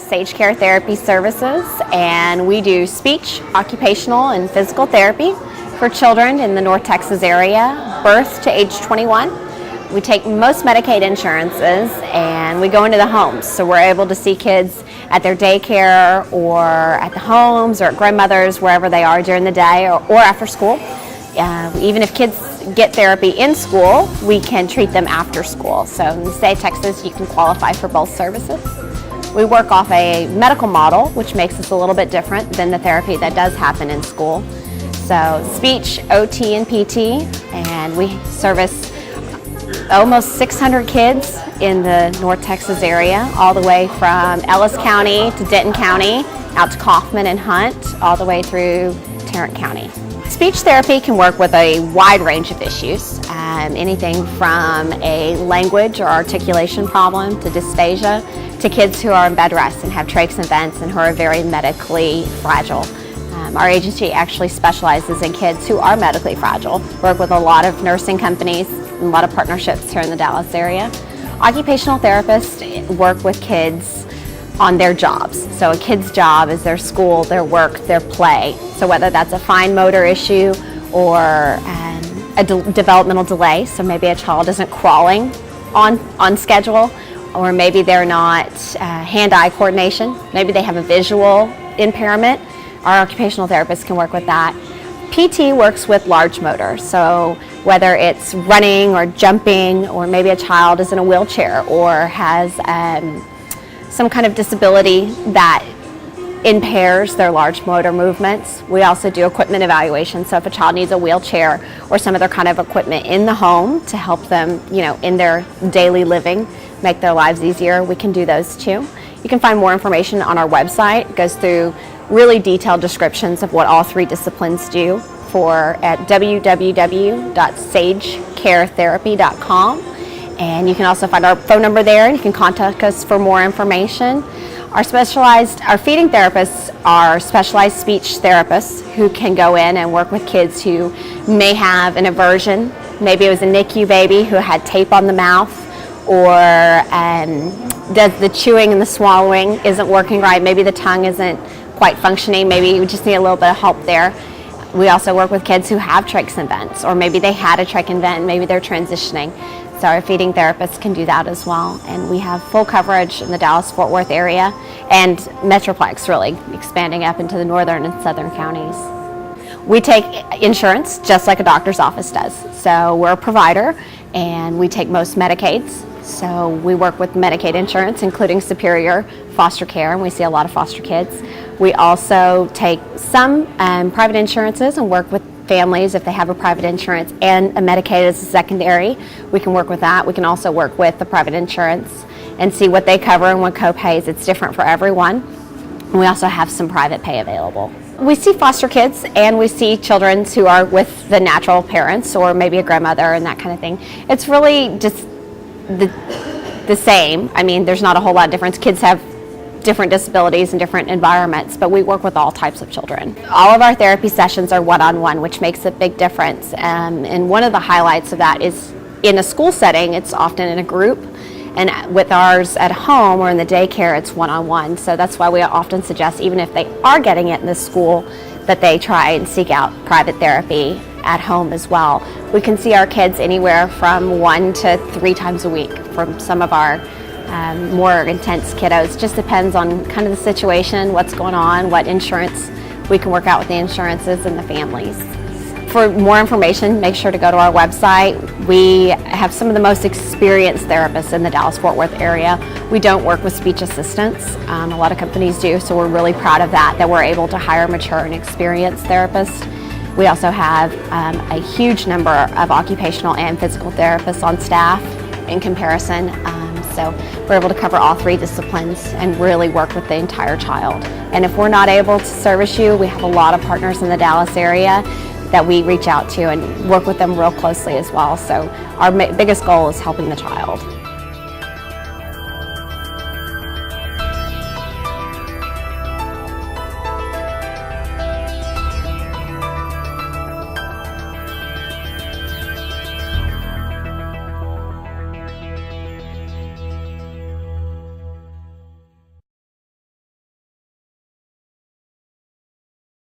is Sage Care Therapy Services, and we do speech, occupational, and physical therapy for children in the North Texas area, birth to age 21. We take most Medicaid insurances and we go into the homes, so we're able to see kids at their daycare or at the homes or at grandmother's, wherever they are during the day or after school. Even if kids get therapy in school, we can treat them after school. So in the state of Texas, you can qualify for both services. We work off a medical model, which makes us a little bit different than the therapy that does happen in school. So speech, OT, and PT, and we service almost 600 kids in the North Texas area, all the way from Ellis County to Denton County, out to Kaufman and Hunt, all the way through Tarrant County. Speech therapy can work with a wide range of issues, anything from a language or articulation problem to dysphagia, to kids who are in bed rest and have trachs and vents and who are very medically fragile. Our agency actually specializes in kids who are medically fragile. We work with a lot of nursing companies and a lot of partnerships here in the Dallas area. Occupational therapists work with kids on their jobs. So a kid's job is their school, their work, their play. So whether that's a fine motor issue or a developmental delay, so maybe a child isn't crawling on schedule, or maybe they're not hand-eye coordination, maybe they have a visual impairment. Our occupational therapists can work with that. PT works with large motor, so whether it's running or jumping, or maybe a child is in a wheelchair or has some kind of disability that impairs their large motor movements. We also do equipment evaluation, so if a child needs a wheelchair or some other kind of equipment in the home to help them, in their daily living, make their lives easier, we can do those too. You can find more information on our website. It goes through really detailed descriptions of what all three disciplines do at www.sagecaretherapy.com. And you can also find our phone number there, and you can contact us for more information. Our feeding therapists are specialized speech therapists who can go in and work with kids who may have an aversion. Maybe it was a NICU baby who had tape on the mouth, or the chewing and the swallowing isn't working right. Maybe the tongue isn't quite functioning. Maybe you just need a little bit of help there. We also work with kids who have trachs and vents, or maybe they had a trach and vent and maybe they're transitioning. So our feeding therapists can do that as well. And we have full coverage in the Dallas-Fort Worth area and Metroplex, really expanding up into the northern and southern counties. We take insurance just like a doctor's office does. So we're a provider and we take most Medicaids. So we work with Medicaid insurance, including Superior, Foster Care, and we see a lot of foster kids. We also take some private insurances and work with families if they have a private insurance and a Medicaid as a secondary. We can work with that. We can also work with the private insurance and see what they cover and what co-pays. It's different for everyone. And we also have some private pay available. We see foster kids and we see children who are with the natural parents or maybe a grandmother and that kind of thing. It's really just the same. I mean, there's not a whole lot of difference. Kids have different disabilities and different environments, but we work with all types of children. All of our therapy sessions are one-on-one, which makes a big difference. And one of the highlights of that is in a school setting, it's often in a group. And with ours at home or in the daycare, it's one-on-one. So that's why we often suggest, even if they are getting it in the school, that they try and seek out private therapy at home as well. We can see our kids anywhere from 1 to 3 times a week from some of our more intense kiddos. Just depends on kind of the situation, what's going on, what insurance we can work out with the insurances and the families. For more information, make sure to go to our website. We have some of the most experienced therapists in the Dallas-Fort Worth area. We don't work with speech assistants. A lot of companies do, so we're really proud of that we're able to hire mature and experienced therapists. We also have a huge number of occupational and physical therapists on staff in comparison. So we're able to cover all 3 disciplines and really work with the entire child. And if we're not able to service you, we have a lot of partners in the Dallas area that we reach out to and work with them real closely as well. So our biggest goal is helping the child.